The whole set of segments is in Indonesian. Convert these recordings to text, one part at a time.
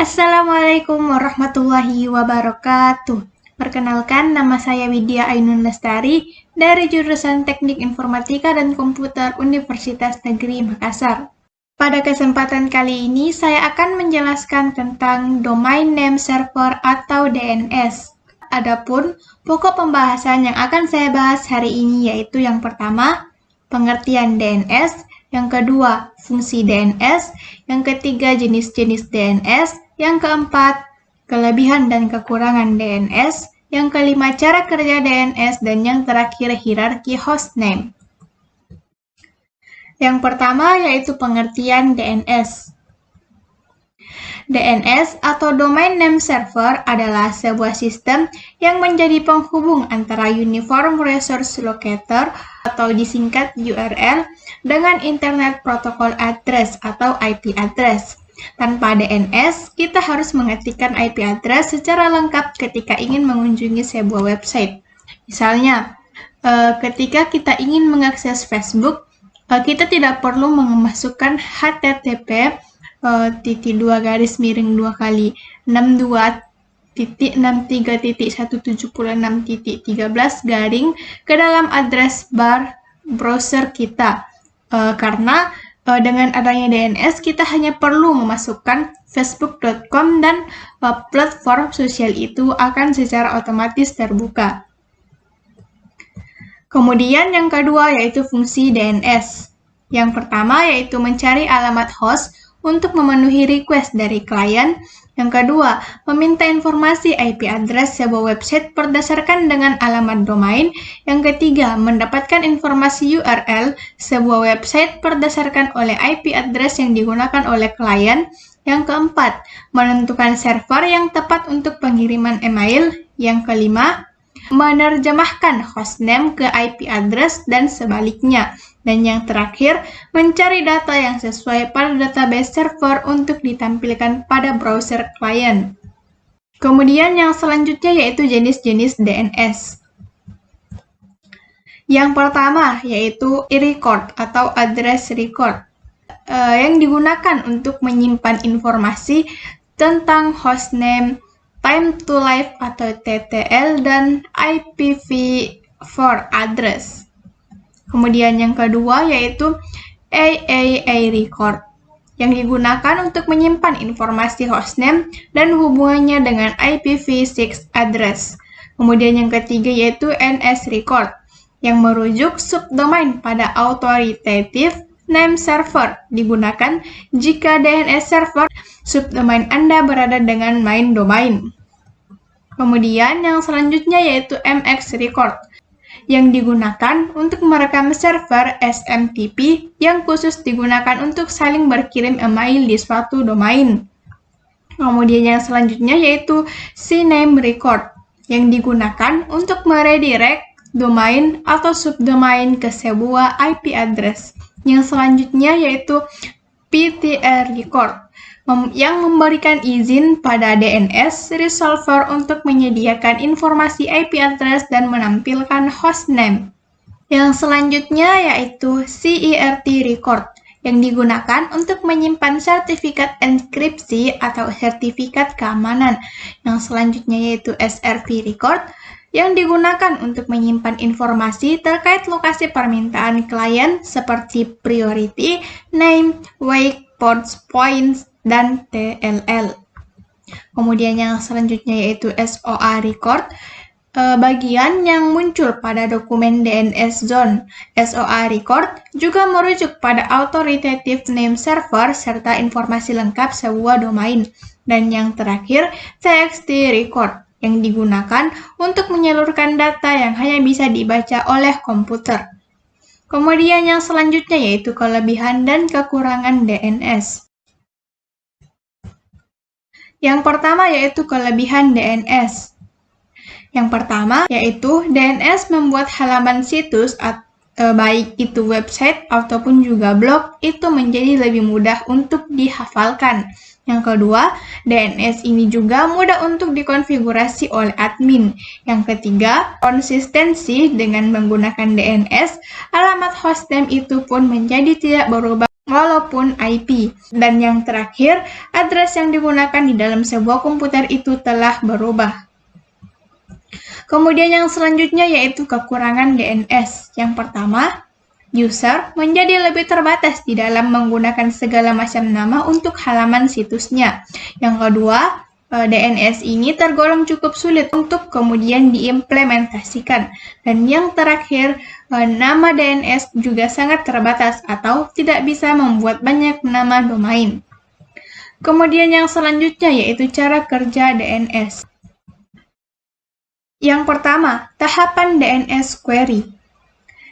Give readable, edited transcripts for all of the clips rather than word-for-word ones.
Assalamualaikum warahmatullahi wabarakatuh. Perkenalkan, nama saya Widya Ainun Lestari dari jurusan Teknik Informatika dan Komputer Universitas Negeri Makassar. Pada kesempatan kali ini, saya akan menjelaskan tentang Domain Name Server atau DNS. Adapun pokok pembahasan yang akan saya bahas hari ini yaitu yang pertama, pengertian DNS, yang kedua, fungsi DNS, yang ketiga, jenis-jenis DNS, yang keempat, kelebihan dan kekurangan DNS, yang kelima, cara kerja DNS, dan yang terakhir, hierarki hostname. Yang pertama yaitu pengertian DNS. DNS atau Domain Name Server adalah sebuah sistem yang menjadi penghubung antara Uniform Resource Locator atau disingkat URL dengan Internet Protocol Address atau IP address. Tanpa DNS, kita harus mengetikkan IP address secara lengkap ketika ingin mengunjungi sebuah website. Misalnya, ketika kita ingin mengakses Facebook, kita tidak perlu memasukkan http //6262.63.176.13 ke dalam address bar browser kita. Karena dengan adanya DNS, kita hanya perlu memasukkan facebook.com dan platform sosial itu akan secara otomatis terbuka. Kemudian yang kedua yaitu fungsi DNS. Yang pertama yaitu mencari alamat host untuk memenuhi request dari klien. Yang kedua, meminta informasi IP address sebuah website berdasarkan dengan alamat domain. Yang ketiga, mendapatkan informasi URL sebuah website berdasarkan oleh IP address yang digunakan oleh klien. Yang keempat, menentukan server yang tepat untuk pengiriman email. Yang kelima, menerjemahkan hostname ke IP address dan sebaliknya. Dan yang terakhir, mencari data yang sesuai pada database server untuk ditampilkan pada browser klien. Kemudian yang selanjutnya yaitu jenis-jenis DNS. Yang pertama yaitu e-record atau address record, yang digunakan untuk menyimpan informasi tentang hostname, time to live atau TTL, dan IPv4 address. Kemudian yang kedua yaitu AAA record, yang digunakan untuk menyimpan informasi hostname dan hubungannya dengan IPv6 address. Kemudian yang ketiga yaitu NS record, yang merujuk subdomain pada authoritative name server, digunakan jika DNS server subdomain Anda berada dengan main domain. Kemudian yang selanjutnya yaitu MX record, yang digunakan untuk merekam server SMTP yang khusus digunakan untuk saling berkirim email di suatu domain. Kemudian yang selanjutnya yaitu CNAME record, yang digunakan untuk meredirect domain atau subdomain ke sebuah IP address. Yang selanjutnya yaitu PTR record, yang memberikan izin pada DNS resolver untuk menyediakan informasi IP address dan menampilkan hostname. Yang selanjutnya yaitu CERT record, yang digunakan untuk menyimpan sertifikat enkripsi atau sertifikat keamanan. Yang selanjutnya yaitu SRV record, yang digunakan untuk menyimpan informasi terkait lokasi permintaan klien seperti priority, name, wake, port points, dan TLL. Kemudian yang selanjutnya yaitu SOA record, bagian yang muncul pada dokumen DNS zone. SOA record juga merujuk pada authoritative name server serta informasi lengkap sebuah domain. Dan yang terakhir, TXT record, yang digunakan untuk menyalurkan data yang hanya bisa dibaca oleh komputer. Kemudian yang selanjutnya yaitu kelebihan dan kekurangan DNS. Yang pertama yaitu kelebihan DNS. Yang pertama yaitu DNS membuat halaman situs baik itu website ataupun juga blog itu menjadi lebih mudah untuk dihafalkan. Yang kedua, DNS ini juga mudah untuk dikonfigurasi oleh admin. Yang ketiga, konsistensi dengan menggunakan DNS, alamat hostname itu pun menjadi tidak berubah walaupun IP. Dan yang terakhir, address yang digunakan di dalam sebuah komputer itu telah berubah. Kemudian yang selanjutnya yaitu kekurangan DNS. Yang pertama, user menjadi lebih terbatas di dalam menggunakan segala macam nama untuk halaman situsnya. Yang kedua, DNS ini tergolong cukup sulit untuk kemudian diimplementasikan. Dan yang terakhir, nama DNS juga sangat terbatas atau tidak bisa membuat banyak nama domain. Kemudian yang selanjutnya yaitu cara kerja DNS. Yang pertama, tahapan DNS query.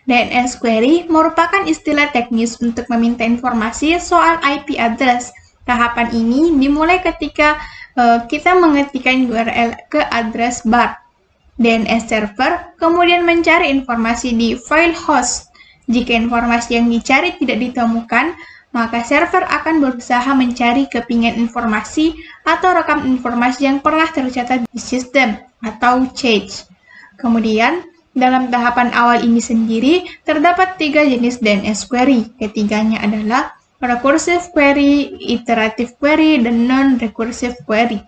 DNS query merupakan istilah teknis untuk meminta informasi soal IP address. Tahapan ini dimulai ketika kita mengetikkan URL ke address bar. DNS server kemudian mencari informasi di file host. Jika informasi yang dicari tidak ditemukan, maka server akan berusaha mencari kepingan informasi atau rekam informasi yang pernah tercatat di sistem atau cache. Kemudian, dalam tahapan awal ini sendiri, terdapat 3 jenis DNS query. Ketiganya adalah recursive query, iterative query, dan non-recursive query.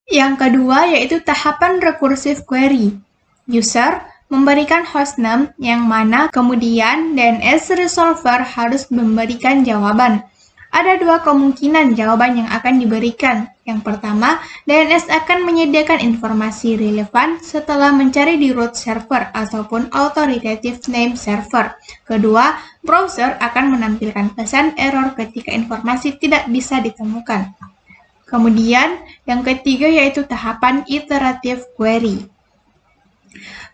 Yang kedua yaitu tahapan recursive query. User memberikan hostname yang mana kemudian DNS resolver harus memberikan jawaban. Ada 2 kemungkinan jawaban yang akan diberikan. Yang pertama, DNS akan menyediakan informasi relevan setelah mencari di root server ataupun authoritative name server. Kedua, browser akan menampilkan pesan error ketika informasi tidak bisa ditemukan. Kemudian, yang ketiga yaitu tahapan iterative query.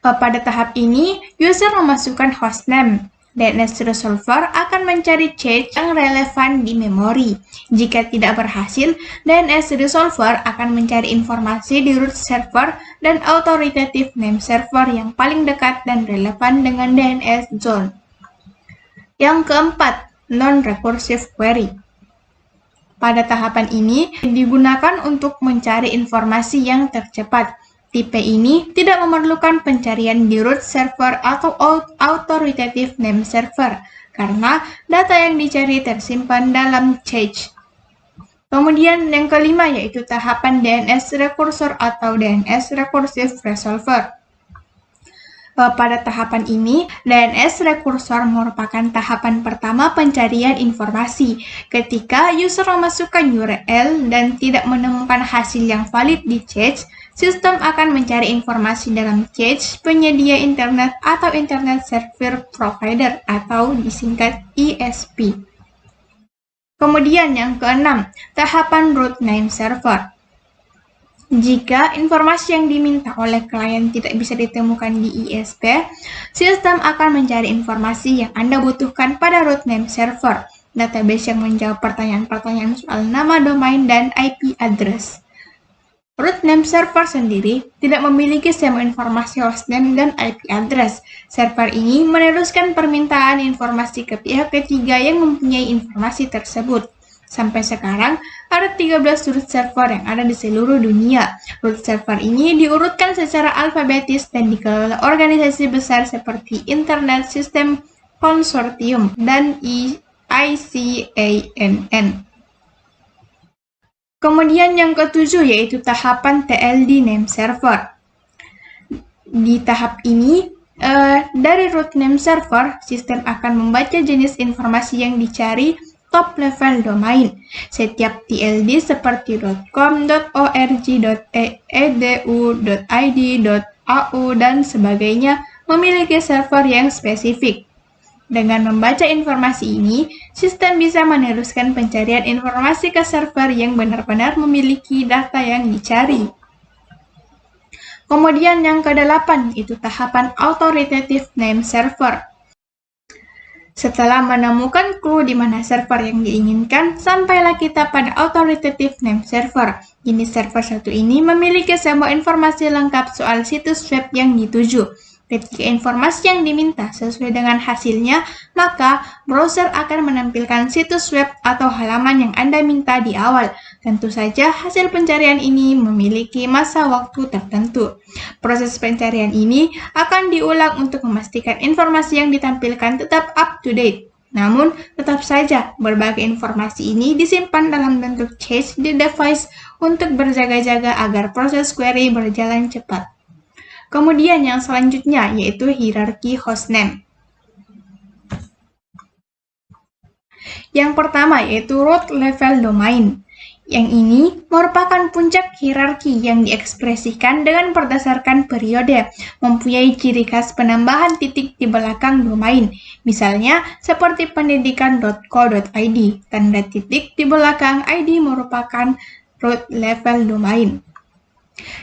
Pada tahap ini, user memasukkan hostname. DNS resolver akan mencari cache yang relevan di memori. Jika tidak berhasil, DNS resolver akan mencari informasi di root server dan authoritative name server yang paling dekat dan relevan dengan DNS zone. Yang keempat, non-recursive query. Pada tahapan ini, digunakan untuk mencari informasi yang tercepat. Tipe ini tidak memerlukan pencarian di root server atau authoritative name server, karena data yang dicari tersimpan dalam cache. Kemudian yang kelima yaitu tahapan DNS recursor atau DNS recursive resolver. Pada tahapan ini, DNS recursor merupakan tahapan pertama pencarian informasi. Ketika user memasukkan URL dan tidak menemukan hasil yang valid di cache, sistem akan mencari informasi dalam cache penyedia internet atau Internet Service Provider atau disingkat ISP. Kemudian yang keenam, tahapan root name server. Jika informasi yang diminta oleh klien tidak bisa ditemukan di ISP, sistem akan mencari informasi yang Anda butuhkan pada root name server, database yang menjawab pertanyaan-pertanyaan soal nama domain dan IP address. Root name server sendiri tidak memiliki semua informasi hostname dan IP address. Server ini meneruskan permintaan informasi ke pihak ketiga yang mempunyai informasi tersebut. Sampai sekarang, ada 13 root server yang ada di seluruh dunia. Root server ini diurutkan secara alfabetis dan dikelola organisasi besar seperti Internet System Consortium dan ICANN. Kemudian yang ketujuh yaitu tahapan TLD name server. Di tahap ini, dari root name server, sistem akan membaca jenis informasi yang dicari top level domain. Setiap TLD seperti .com, .org, .edu, .id, .au, dan sebagainya memiliki server yang spesifik. Dengan membaca informasi ini, sistem bisa meneruskan pencarian informasi ke server yang benar-benar memiliki data yang dicari. Kemudian yang ke-8 itu tahapan authoritative name server. Setelah menemukan clue di mana server yang diinginkan, sampailah kita pada authoritative name server. Jenis server satu ini memiliki semua informasi lengkap soal situs web yang dituju. Ketika informasi yang diminta sesuai dengan hasilnya, maka browser akan menampilkan situs web atau halaman yang Anda minta di awal. Tentu saja hasil pencarian ini memiliki masa waktu tertentu. Proses pencarian ini akan diulang untuk memastikan informasi yang ditampilkan tetap up to date. Namun, tetap saja berbagai informasi ini disimpan dalam bentuk cache di device untuk berjaga-jaga agar proses query berjalan cepat. Kemudian yang selanjutnya yaitu hierarki hostname. Yang pertama yaitu root level domain. Yang ini merupakan puncak hierarki yang diekspresikan dengan berdasarkan periode, mempunyai ciri khas penambahan titik di belakang domain. Misalnya, seperti pendidikan.co.id, tanda titik di belakang ID merupakan root level domain.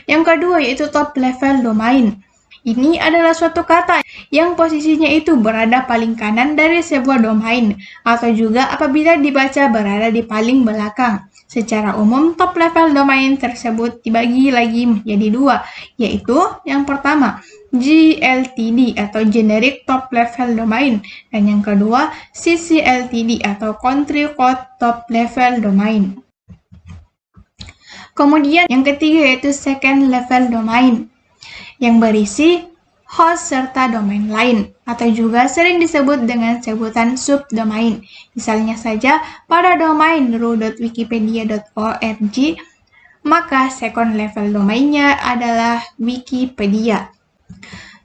Yang kedua yaitu top level domain. Ini adalah suatu kata yang posisinya itu berada paling kanan dari sebuah domain, atau juga apabila dibaca berada di paling belakang. Secara umum, top level domain tersebut dibagi lagi menjadi dua, yaitu yang pertama, GLTD atau Generic Top Level Domain, dan yang kedua, CCLTD atau Country Code Top Level Domain. Kemudian yang ketiga yaitu Second Level Domain, yang berisi host serta domain lain, atau juga sering disebut dengan sebutan subdomain. Misalnya saja, pada domain ru.wikipedia.org, maka second level domainnya adalah Wikipedia.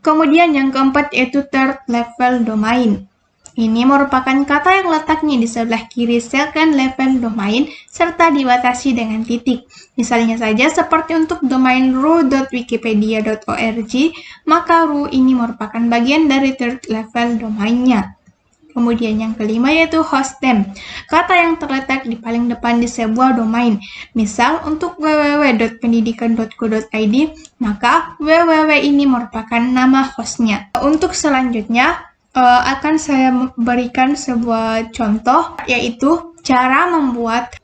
Kemudian yang keempat yaitu third level domain. Ini merupakan kata yang letaknya di sebelah kiri second level domain serta dibatasi dengan titik. Misalnya saja seperti untuk domain ru.wikipedia.org, maka ru ini merupakan bagian dari third level domainnya. Kemudian yang kelima yaitu hostname, kata yang terletak di paling depan di sebuah domain. Misal untuk www.pendidikan.co.id, maka www ini merupakan nama hostnya. Untuk selanjutnya, akan saya berikan sebuah contoh, yaitu cara membuat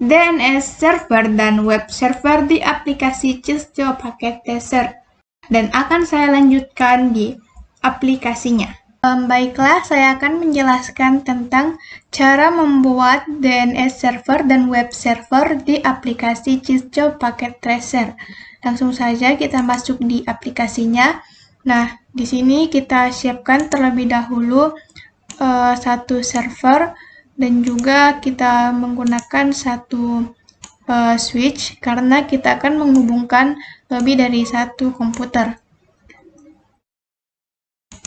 DNS server dan web server di aplikasi Cisco Packet Tracer, dan akan saya lanjutkan di aplikasinya. Baiklah, saya akan menjelaskan tentang cara membuat DNS server dan web server di aplikasi Cisco Packet Tracer. Langsung saja kita masuk di aplikasinya. Nah, di sini kita siapkan terlebih dahulu satu server dan juga kita menggunakan satu switch karena kita akan menghubungkan lebih dari satu komputer.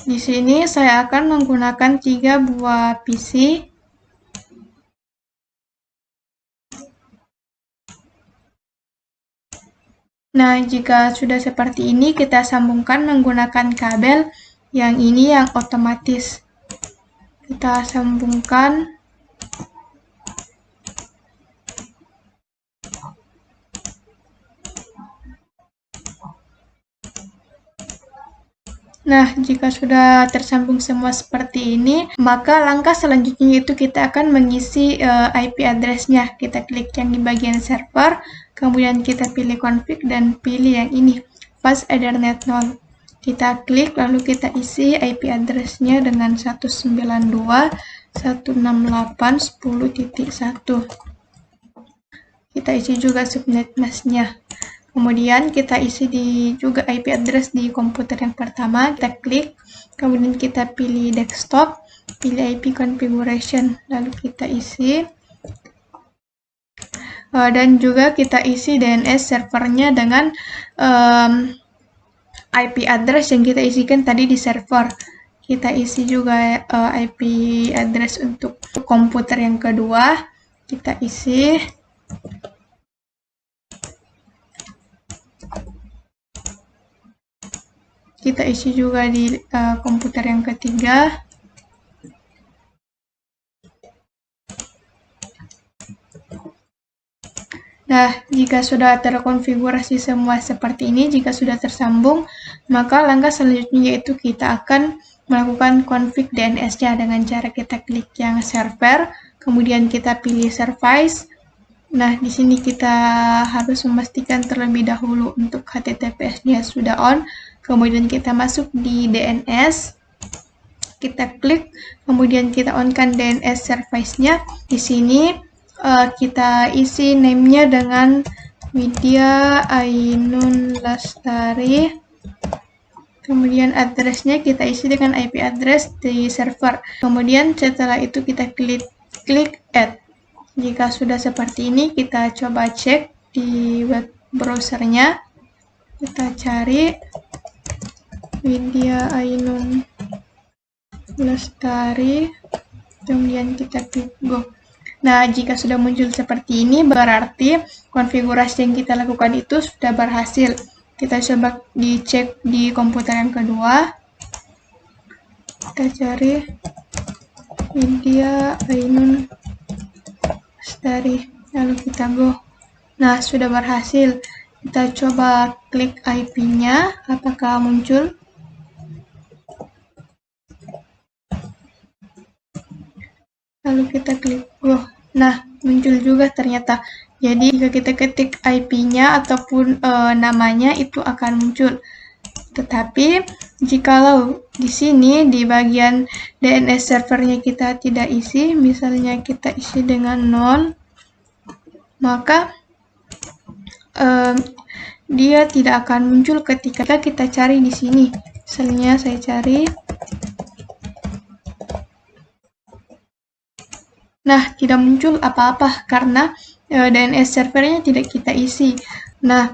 Di sini saya akan menggunakan 3 buah PC. Nah, jika sudah seperti ini, kita sambungkan menggunakan kabel yang ini yang otomatis. Kita sambungkan. Nah, jika sudah tersambung semua seperti ini, maka langkah selanjutnya itu kita akan mengisi IP address-nya. Kita klik yang di bagian server, kemudian kita pilih config dan pilih yang ini, fast Ethernet 0. Kita klik, lalu kita isi IP address-nya dengan 192.168.10.1. Kita isi juga subnet mask-nya. Kemudian kita isi juga IP address di komputer yang pertama, kita klik, kemudian kita pilih desktop, pilih IP configuration, lalu kita isi, dan juga kita isi DNS servernya dengan IP address yang kita isikan tadi di server. Kita isi juga IP address untuk komputer yang kedua, kita isi. Kita isi juga di komputer yang ketiga. Nah, jika sudah terkonfigurasi semua seperti ini, jika sudah tersambung, maka langkah selanjutnya yaitu kita akan melakukan config DNS-nya dengan cara kita klik yang server, kemudian kita pilih service. Nah, di sini kita harus memastikan terlebih dahulu untuk HTTPS-nya sudah on. Kemudian kita masuk di DNS, kita klik, kemudian kita on-kan DNS service-nya. Di sini kita isi name-nya dengan Widya Ainun Lastari. Kemudian address-nya kita isi dengan IP address di server. Kemudian setelah itu kita klik add. Jika sudah seperti ini, kita coba cek di web browsernya. Kita cari Widya Ainun Lestari, kemudian kita klik go. Nah, jika sudah muncul seperti ini, berarti konfigurasi yang kita lakukan itu sudah berhasil. Kita coba dicek di komputer yang kedua. Kita cari Widya Ainun Lestari, lalu kita go. Nah, sudah berhasil. Kita coba klik IP-nya, apakah muncul? Lalu kita klik go. Nah, muncul juga ternyata. Jadi, jika kita ketik IP-nya ataupun namanya, itu akan muncul. Tetapi, jikalau di sini, di bagian DNS servernya kita tidak isi, misalnya kita isi dengan 0, maka dia tidak akan muncul ketika kita cari di sini. Misalnya saya cari. Nah, tidak muncul apa-apa karena DNS servernya tidak kita isi. Nah,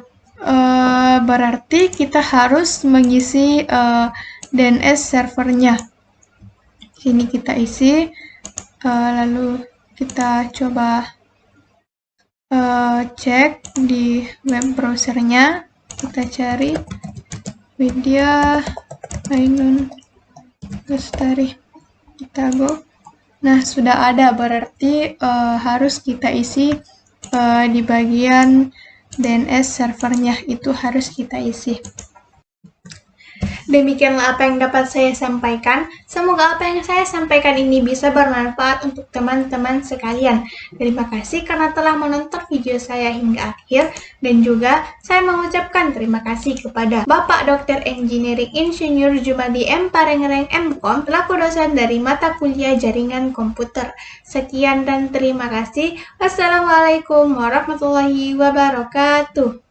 berarti kita harus mengisi DNS servernya. Sini kita isi, lalu kita coba cek di web browsernya, kita cari Widya Ainun Lestari, kita go. Nah, sudah ada, berarti harus kita isi di bagian DNS servernya, itu harus kita isi. Demikianlah apa yang dapat saya sampaikan. Semoga apa yang saya sampaikan ini bisa bermanfaat untuk teman-teman sekalian. Terima kasih karena telah menonton video saya hingga akhir. Dan juga saya mengucapkan terima kasih kepada Bapak Dr. Engineering Insinyur Jumadi M. Parengreng MKOM, selaku dosen dari mata kuliah Jaringan Komputer. Sekian dan terima kasih. Wassalamualaikum warahmatullahi wabarakatuh.